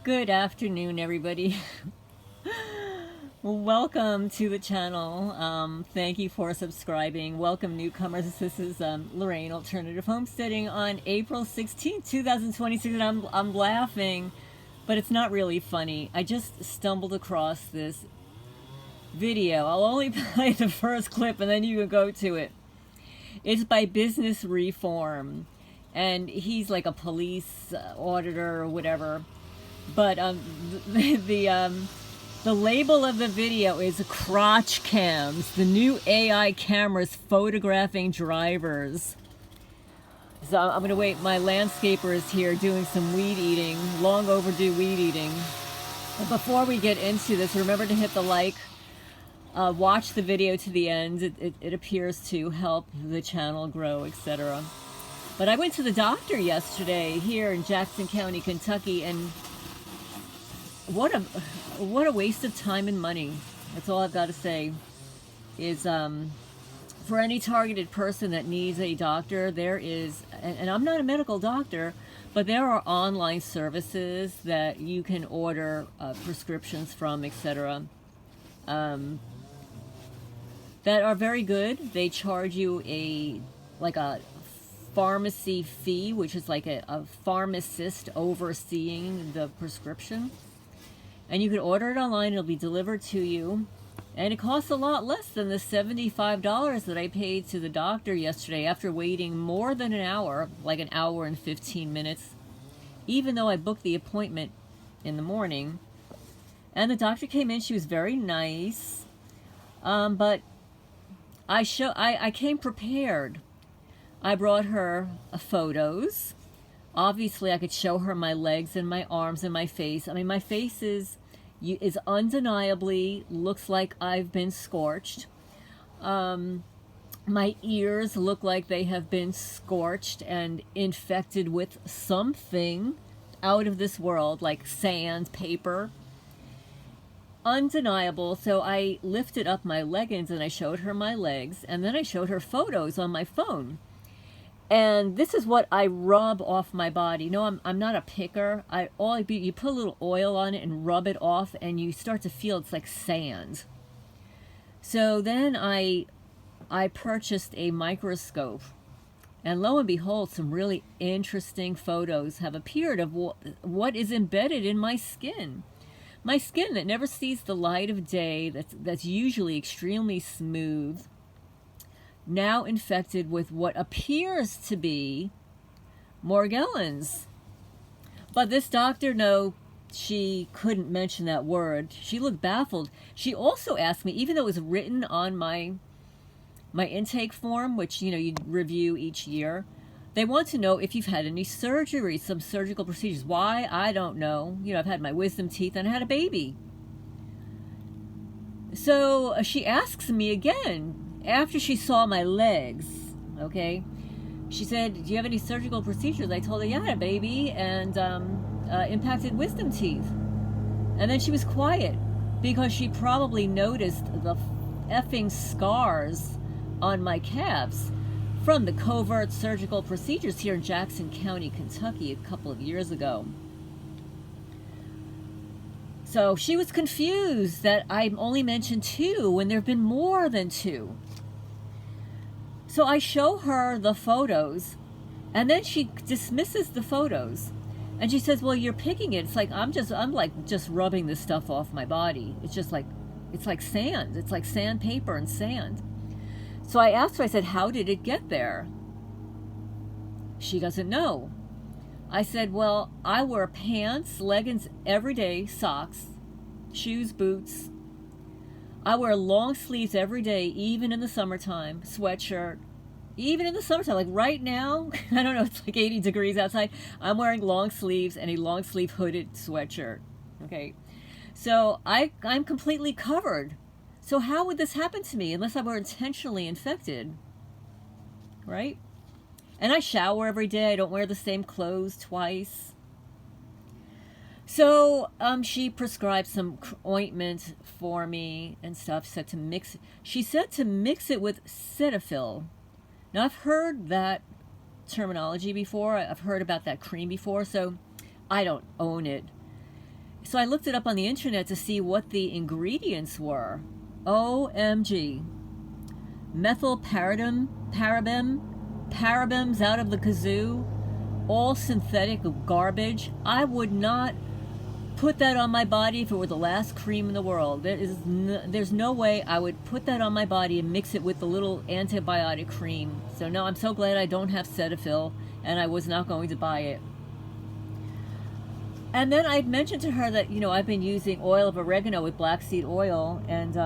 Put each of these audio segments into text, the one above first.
Good afternoon, everybody. Welcome to the channel. Thank you for subscribing. Welcome, newcomers. This is Lorraine, Alternative Homesteading, on April 16th, 2026, and I'm laughing, but it's not really funny. I just stumbled across this video. I'll only play the first clip, and then you can go to it. It's by Business Reform, and he's like a police auditor or whatever. But the label of the video is Crotch Cams, the new AI cameras photographing drivers. So I'm going to wait. My landscaper is here doing some weed eating, long overdue weed eating. But before we get into this, remember to hit the like. Watch the video to the end. It appears to help the channel grow, etc. But I went to the doctor yesterday here in Jackson County, Kentucky, and what a waste of time and money. That's all I've got to say. Is for any targeted person that needs a doctor, there is, and I'm not a medical doctor, but there are online services that you can order prescriptions from, etc. That are very good. They charge you a pharmacy fee, which is like a pharmacist overseeing the prescription. And you can order it online. It'll be delivered to you. And it costs a lot less than the $75 that I paid to the doctor yesterday after waiting more than an hour, like an hour and 15 minutes, even though I booked the appointment in the morning. And the doctor came in. She was very nice. But I came prepared. I brought her photos. Obviously, I could show her my legs and my arms and my face. I mean, my face is undeniably looks like I've been scorched. My ears look like they have been scorched and infected with something out of this world, like sand, paper. Undeniable. So I lifted up my leggings and I showed her my legs, and then I showed her photos on my phone. And this is what I rub off my body. No, I'm not a picker. You put a little oil on it and rub it off, and you start to feel it's like sand. So then I purchased a microscope, and lo and behold, some really interesting photos have appeared of what is embedded in my skin. My skin that never sees the light of day, that's usually extremely smooth, now infected with what appears to be Morgellons. But this doctor, no, she couldn't mention that word. She looked baffled. She also asked me, even though it was written on my intake form, which, you review each year, they want to know if you've had any surgery, some surgical procedures. Why? I don't know. I've had my wisdom teeth and I had a baby. So she asks me again, after she saw my legs, okay, she said, do you have any surgical procedures? I told her, yeah, I had a baby and impacted wisdom teeth. And then she was quiet because she probably noticed the effing scars on my calves from the covert surgical procedures here in Jackson County, Kentucky, a couple of years ago. So she was confused that I only mentioned 2 when there have been more than 2. So I show her the photos, and then she dismisses the photos. And she says, well, you're picking it. It's like, I'm just rubbing this stuff off my body. It's just like, it's like sand. It's like sandpaper and sand. So I asked her, I said, how did it get there? She doesn't know. I said, well, I wear pants, leggings every day, socks, shoes, boots. I wear long sleeves every day, even in the summertime, sweatshirt. Even in the summertime, like right now, I don't know, it's like 80 degrees outside. I'm wearing long sleeves and a long sleeve hooded sweatshirt. Okay, so I'm completely covered. So how would this happen to me unless I were intentionally infected? Right? And I shower every day. I don't wear the same clothes twice. So she prescribed some ointment for me and stuff. She said to mix it with Cetaphil. Now, I've heard that terminology before. I've heard about that cream before, so I don't own it. So I looked it up on the internet to see what the ingredients were. OMG. Parabens out of the kazoo, all synthetic garbage. I would not put that on my body if it were the last cream in the world. There's no way I would put that on my body and mix it with the little antibiotic cream. So no, I'm so glad I don't have Cetaphil, and I was not going to buy it. And then I mentioned to her that, I've been using oil of oregano with black seed oil, and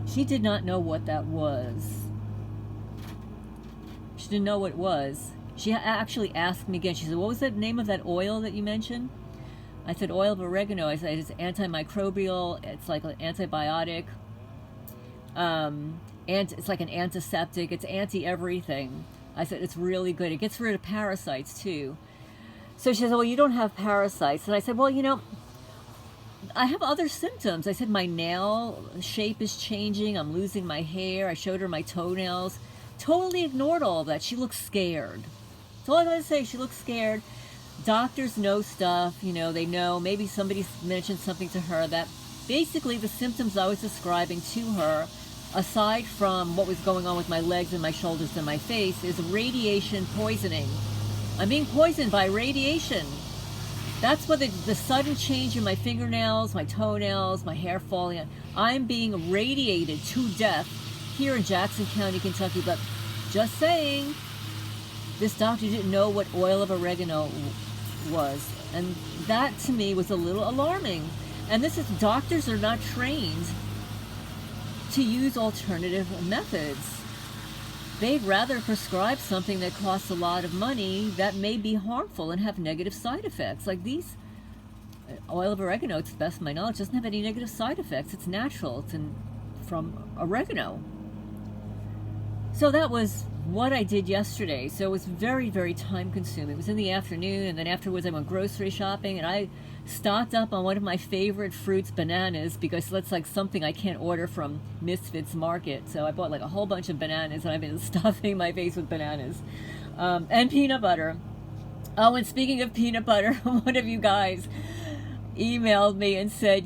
she did not know what that was. She didn't know what it was. She actually asked me again. She said, what was the name of that oil that you mentioned? I said, oil of oregano. I said, it's antimicrobial. It's like an antibiotic. And it's like an antiseptic. It's anti-everything. I said, it's really good. It gets rid of parasites, too. So she said, well, you don't have parasites. And I said, well, I have other symptoms. I said, my nail shape is changing. I'm losing my hair. I showed her my toenails. Totally ignored all of that. She looks scared. That's all I gotta say. She looks scared. Doctors know stuff. They know. Maybe somebody mentioned something to her that basically the symptoms I was describing to her, aside from what was going on with my legs and my shoulders and my face, is radiation poisoning. I'm being poisoned by radiation. That's what the sudden change in my fingernails, my toenails, my hair falling out. I'm being radiated to death here in Jackson County, Kentucky. But just saying, this doctor didn't know what oil of oregano was. And that to me was a little alarming. And doctors are not trained to use alternative methods. They'd rather prescribe something that costs a lot of money that may be harmful and have negative side effects. Like these, oil of oregano, to the best of my knowledge, doesn't have any negative side effects. It's natural. It's from oregano. So that was what I did yesterday. So it was very, very time consuming. It was in the afternoon, and then afterwards I went grocery shopping, and I stocked up on one of my favorite fruits, bananas, because that's like something I can't order from Misfits Market. So I bought like a whole bunch of bananas, and I've been stuffing my face with bananas. And peanut butter. Oh, and speaking of peanut butter, one of you guys emailed me and said,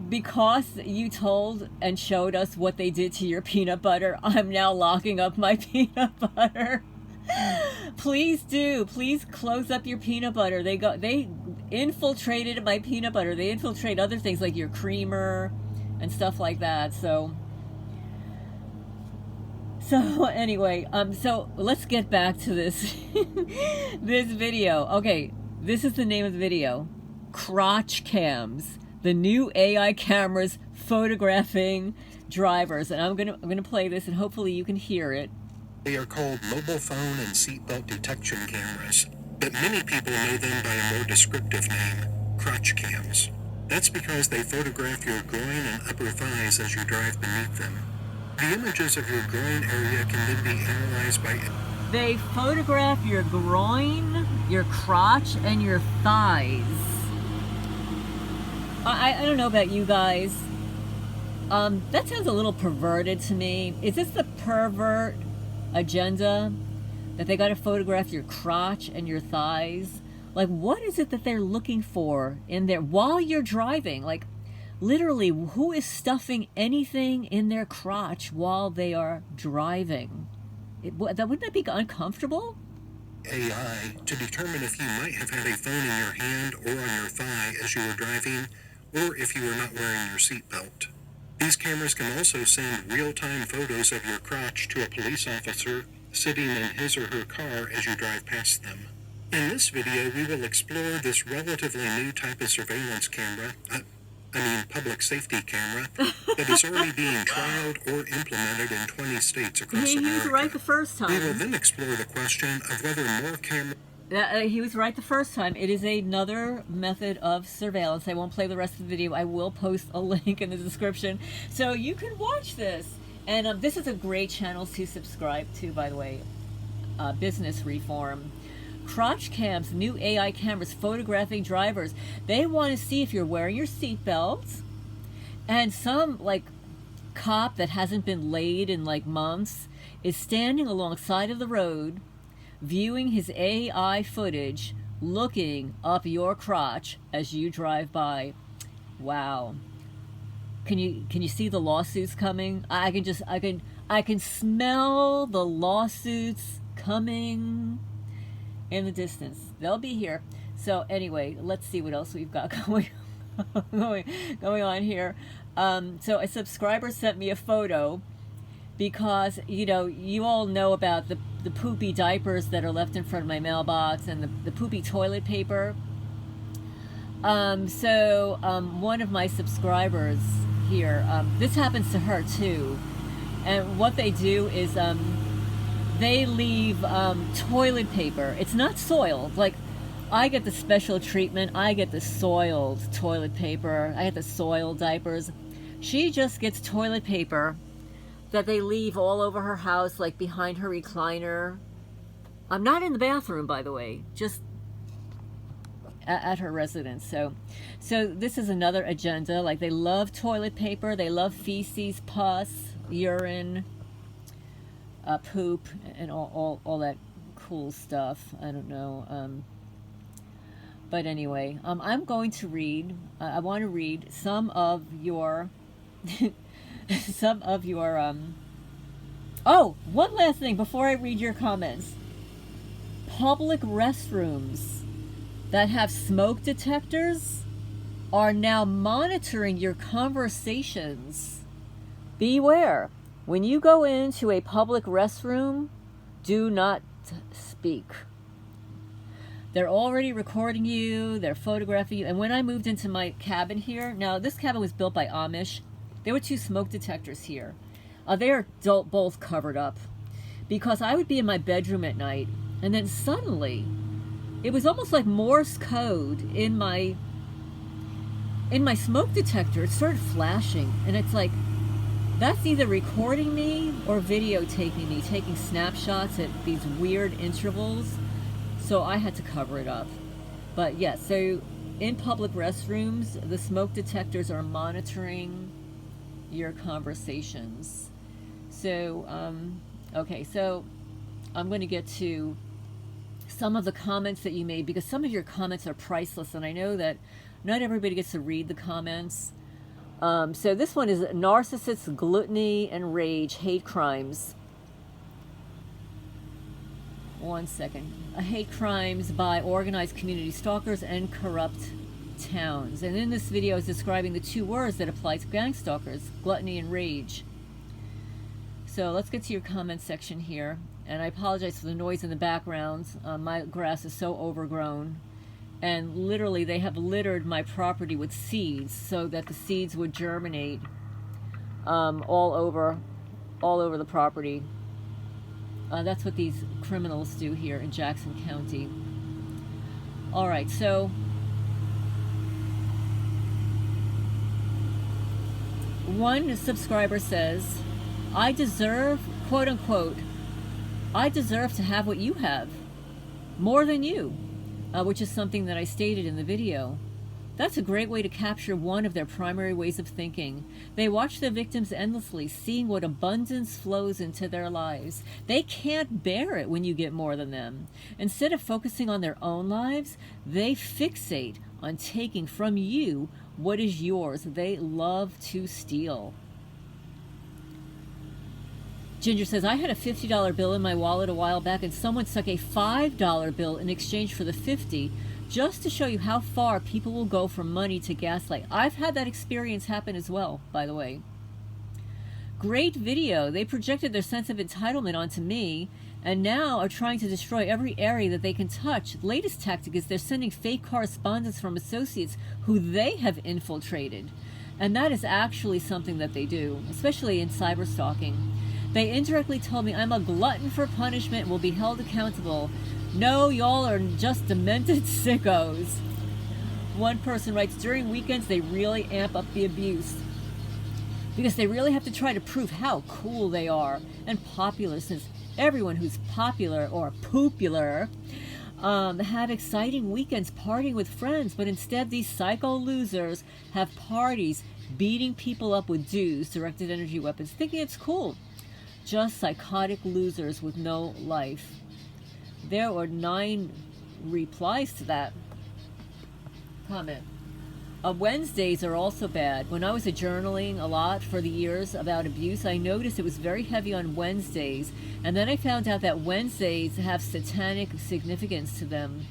because you told and showed us what they did to your peanut butter, I'm now locking up my peanut butter. Please do. Please close up your peanut butter. They infiltrated my peanut butter. They infiltrate other things like your creamer and stuff like that. So anyway, so let's get back to this this video. Okay, this is the name of the video. Crotch cams, the new AI cameras photographing drivers. And I'm gonna play this, and hopefully you can hear it. They are called mobile phone and seatbelt detection cameras, but many people know them by a more descriptive name, crotch cams. That's because they photograph your groin and upper thighs as you drive beneath them. The images of your groin area can then be analyzed by... They photograph your groin, your crotch, and your thighs. I don't know about you guys. That sounds a little perverted to me. Is this the pervert agenda? That they got to photograph your crotch and your thighs? Like, what is it that they're looking for in there while you're driving? Like, literally, who is stuffing anything in their crotch while they are driving? Wouldn't that be uncomfortable? AI to determine if you might have had a phone in your hand or on your thigh as you were driving, or if you were not wearing your seatbelt. These cameras can also send real-time photos of your crotch to a police officer sitting in his or her car as you drive past them. In this video, we will explore this relatively new type of surveillance camera, public safety camera, that is already being trialed or implemented in 20 states across America. He was right the first time. We will then explore the question of whether more cameras... He was right the first time. It is another method of surveillance. I won't play the rest of the video. I will post a link in the description so you can watch this. And this is a great channel to subscribe to, by the way. Business Reform. Crotch cams, new AI cameras photographing drivers. They want to see if you're wearing your seatbelt. And some, like, cop that hasn't been laid in, like, months is standing alongside of the road viewing his AI footage looking up your crotch as you drive by. Wow. Can you see the lawsuits coming? I can smell the lawsuits coming in the distance. They'll be here. So anyway, let's see what else we've got going on here. So a subscriber sent me a photo because, you know, you all know about the poopy diapers that are left in front of my mailbox and the poopy toilet paper. One of my subscribers here, this happens to her too, and what they do is they leave toilet paper. It's not soiled. Like, I get the special treatment. I get the soiled toilet paper. I get the soiled diapers. She just gets toilet paper that they leave all over her house, like behind her recliner. I'm not in the bathroom, by the way, just at her residence. So this is another agenda. Like, they love toilet paper, they love feces, pus, urine, poop, and all that cool stuff. I don't know. But anyway, I'm going to read. I want to read some of your Oh, one last thing before I read your comments. Public restrooms that have smoke detectors are now monitoring your conversations. Beware. When you go into a public restroom, do not speak. They're already recording you, they're photographing you. And when I moved into my cabin here, now this cabin was built by Amish. There were 2 smoke detectors here. They are both covered up because I would be in my bedroom at night, and then suddenly it was almost like Morse code in my smoke detector. It started flashing, and it's like, that's either recording me or videotaping me, taking snapshots at these weird intervals. So I had to cover it up. But yeah, so in public restrooms, the smoke detectors are monitoring your conversations. So, okay, so I'm going to get to some of the comments that you made, because some of your comments are priceless, and I know that not everybody gets to read the comments. So this one is Narcissists, Gluttony, and Rage, Hate Crimes. One second. Hate crimes by organized community stalkers and corrupt towns. And in this video is describing the 2 words that apply to gang stalkers, gluttony and rage. So let's get to your comment section here. And I apologize for the noise in the background. My grass is so overgrown. And literally they have littered my property with seeds so that the seeds would germinate all over the property. That's what these criminals do here in Jackson County. All right, so one subscriber says, I deserve, quote unquote, I deserve to have what you have, more than you, which is something that I stated in the video. That's a great way to capture one of their primary ways of thinking. They watch their victims endlessly, seeing what abundance flows into their lives. They can't bear it when you get more than them. Instead of focusing on their own lives, they fixate on taking from you what is yours. They love to steal. Ginger says, I had a $50 bill in my wallet a while back, and someone stuck a $5 bill in exchange for the $50, just to show you how far people will go for money to gaslight. I've had that experience happen as well, by the way. Great video. They projected their sense of entitlement onto me, and now are trying to destroy every area that they can touch. Latest tactic is they're sending fake correspondence from associates who they have infiltrated. And that is actually something that they do, especially in cyber stalking. They indirectly told me I'm a glutton for punishment and will be held accountable. No, y'all are just demented sickos. One person writes, during weekends they really amp up the abuse because they really have to try to prove how cool they are and popular, since everyone who's popular or popular have exciting weekends partying with friends, but instead these psycho losers have parties beating people up with DEWs, directed energy weapons, thinking it's cool. Just psychotic losers with no life. There were 9 replies to that comment. Wednesdays are also bad. When I was journaling a lot for the years about abuse, I noticed it was very heavy on Wednesdays, and then I found out that Wednesdays have satanic significance to them.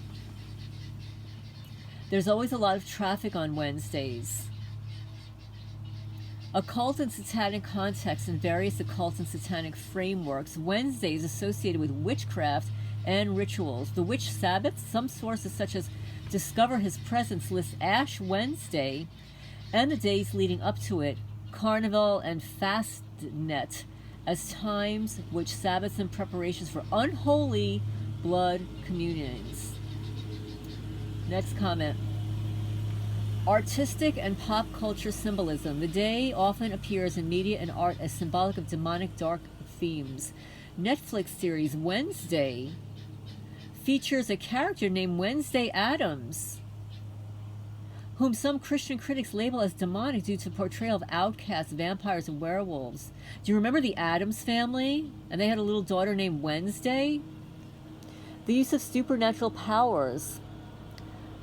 There's always a lot of traffic on Wednesdays. Occult and satanic context in various occult and satanic frameworks. Wednesday is associated with witchcraft and rituals. The witch Sabbath, some sources such as Discover His Presence list Ash Wednesday and the days leading up to it, Carnival and Fastnet, as times which Sabbaths and preparations for unholy blood communions. Next comment. Artistic and pop culture symbolism. The day often appears in media and art as symbolic of demonic dark themes. Netflix series Wednesday features a character named Wednesday Addams, whom some Christian critics label as demonic due to portrayal of outcasts, vampires, and werewolves. Do you remember the Addams family? And they had a little daughter named Wednesday? The use of supernatural powers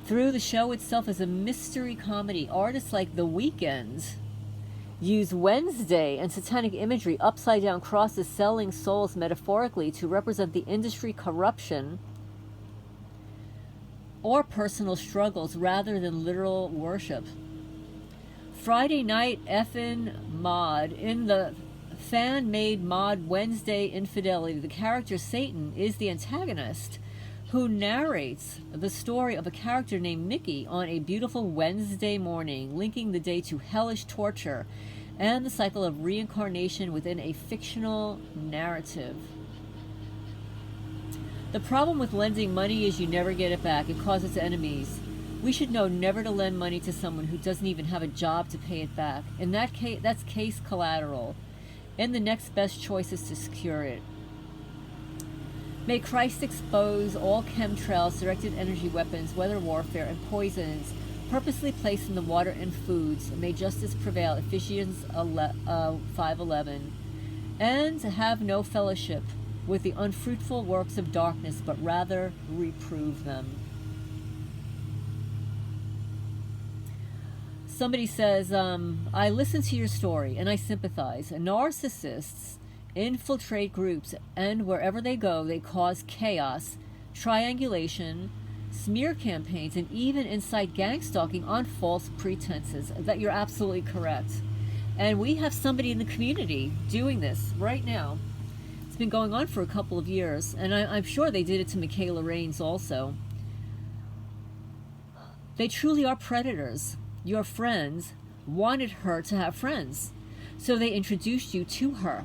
through the show itself as a mystery comedy. Artists like The Weeknd use Wednesday and satanic imagery, upside down crosses, selling souls metaphorically to represent the industry corruption or personal struggles rather than literal worship. Friday Night Effin' Mod. In the fan-made mod Wednesday Infidelity, the character Satan is the antagonist who narrates the story of a character named Mickey on a beautiful Wednesday morning, linking the day to hellish torture and the cycle of reincarnation within a fictional narrative. The problem with lending money is you never get it back. It causes enemies. We should know never to lend money to someone who doesn't even have a job to pay it back. In that case, that's case collateral. And the next best choice is to secure it. May Christ expose all chemtrails, directed energy weapons, weather warfare, and poisons purposely placed in the water and foods. May justice prevail. Ephesians 5:11. And have no fellowship with the unfruitful works of darkness, but rather reprove them. Somebody says, I listen to your story and I sympathize. Narcissists infiltrate groups, and wherever they go, they cause chaos, triangulation, smear campaigns, and even incite gang stalking on false pretenses. That you're absolutely correct. And we have somebody in the community doing this right now. It's been going on for a couple of years, and I'm sure they did it to Michaela Raines also. They truly are predators. Your friends wanted her to have friends, so they introduced you to her.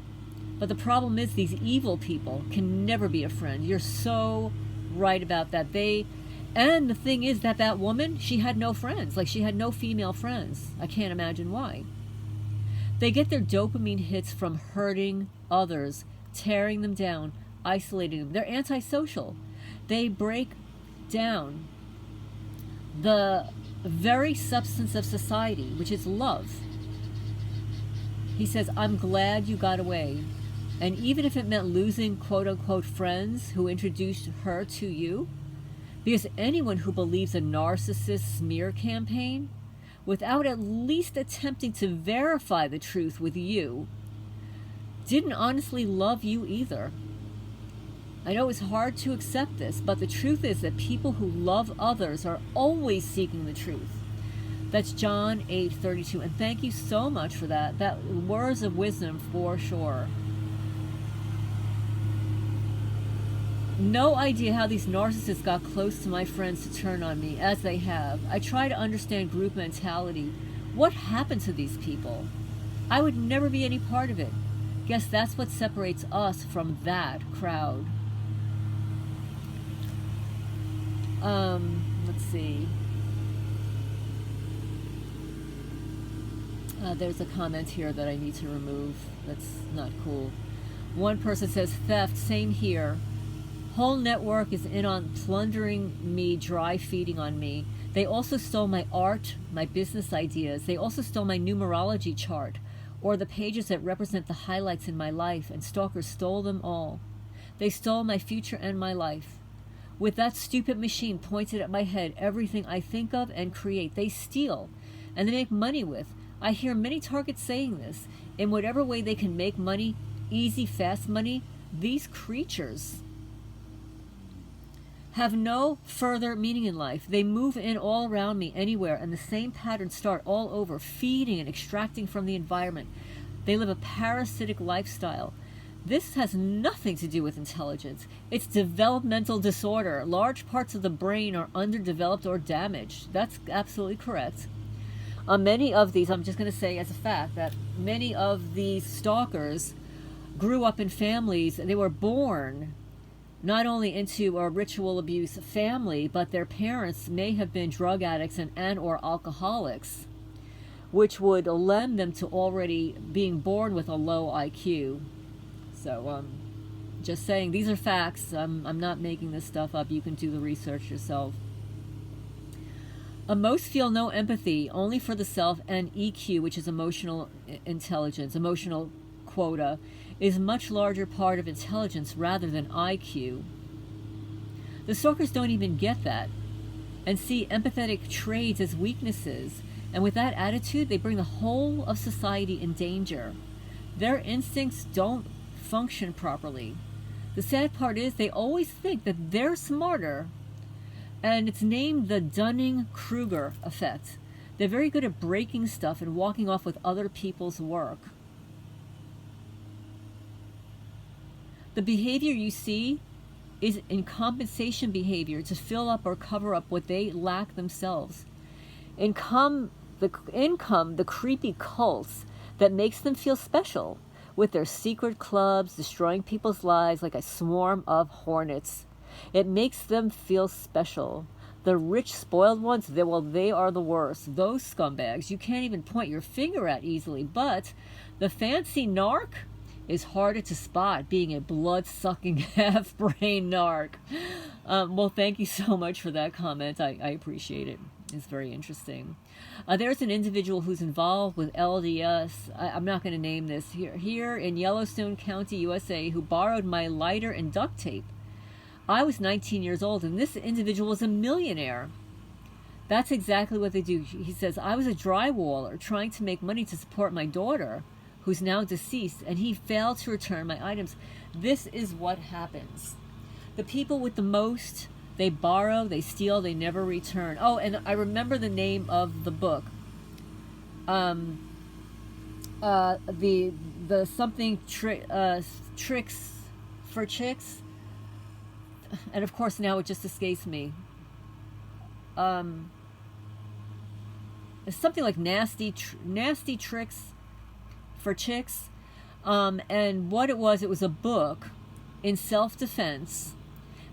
But the problem is these evil people can never be a friend. You're so right about that. And the thing is that woman, she had no friends. Like, she had no female friends. I can't imagine why. They get their dopamine hits from hurting others, tearing them down, isolating them. They're antisocial. They break down the very substance of society, which is love. He says, I'm glad you got away. And even if it meant losing quote-unquote friends who introduced her to you, because anyone who believes a narcissist smear campaign without at least attempting to verify the truth with you didn't honestly love you either. I know it's hard to accept this, but the truth is that people who love others are always seeking the truth. That's John 8:32. And thank you so much for that. That words of wisdom for sure. No idea how these narcissists got close to my friends to turn on me, as they have. I try to understand group mentality. What happened to these people? I would never be any part of it. Guess that's what separates us from that crowd. Let's see. There's a comment here that I need to remove. That's not cool. One person says, theft, same here. Whole network is in on plundering me, dry feeding on me. They also stole my art, my business ideas. They also stole my numerology chart, or the pages that represent the highlights in my life, and stalkers stole them all. They stole my future and my life. With that stupid machine pointed at my head, everything I think of and create, they steal and they make money with. I hear many targets saying this. In whatever way they can make money, easy, fast money, these creatures have no further meaning in life. They move in all around me, anywhere, and the same patterns start all over, feeding and extracting from the environment. They live a parasitic lifestyle. This has nothing to do with intelligence. It's developmental disorder. Large parts of the brain are underdeveloped or damaged. That's absolutely correct. Many of these, I'm just going to say as a fact, that many of these stalkers grew up in families, they were born not only into a ritual abuse family, but their parents may have been drug addicts and or alcoholics, which would lend them to already being born with a low IQ. So, just saying, these are facts. I'm not making this stuff up. You can do the research yourself. Most feel no empathy, only for the self, and EQ, which is emotional intelligence, emotional quota, is much larger part of intelligence rather than IQ. The stalkers don't even get that and see empathetic traits as weaknesses, and with that attitude they bring the whole of society in danger. Their instincts don't function properly. The sad part is they always think that they're smarter, and it's named the Dunning-Kruger effect. They're very good at breaking stuff and walking off with other people's work. The behavior you see is in compensation behavior to fill up or cover up what they lack themselves. The creepy cults that makes them feel special, with their secret clubs destroying people's lives like a swarm of hornets. It makes them feel special. The rich, spoiled ones, they are the worst. Those scumbags you can't even point your finger at easily, but the fancy narc is harder to spot, being a blood-sucking half-brain narc. Well, thank you so much for that comment. I appreciate it. It's very interesting. There's an individual who's involved with LDS. I'm not going to name this here in Yellowstone County, USA, who borrowed my lighter and duct tape. I was 19 years old, and this individual was a millionaire. That's exactly what they do. He says, I was a drywaller trying to make money to support my daughter, who's now deceased, and he failed to return my items. This is what happens. The people with the most, they borrow, they steal, they never return. Oh, and I remember the name of the book. The something tricks for chicks. And of course now it just escapes me. It's something like nasty tricks for chicks. And what it was a book in self-defense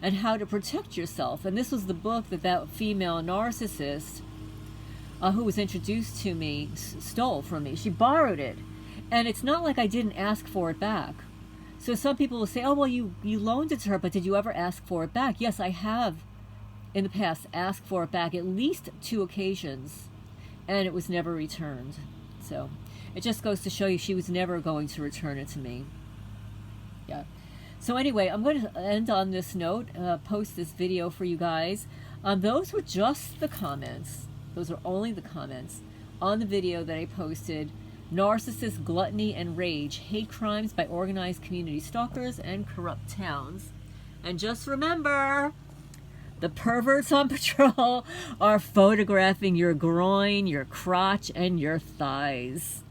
and how to protect yourself. And this was the book that female narcissist who was introduced to me stole from me. She borrowed it. And it's not like I didn't ask for it back. So some people will say, oh, well, you loaned it to her, but did you ever ask for it back? Yes, I have in the past asked for it back at least 2 occasions, and it was never returned. So it just goes to show you she was never going to return it to me. Yeah. So anyway, I'm going to end on this note, post this video for you guys. Those were just the comments. Those are only the comments on the video that I posted. Narcissist, gluttony, and rage, hate crimes by organized community stalkers and corrupt towns. And just remember, the perverts on patrol are photographing your groin, your crotch, and your thighs.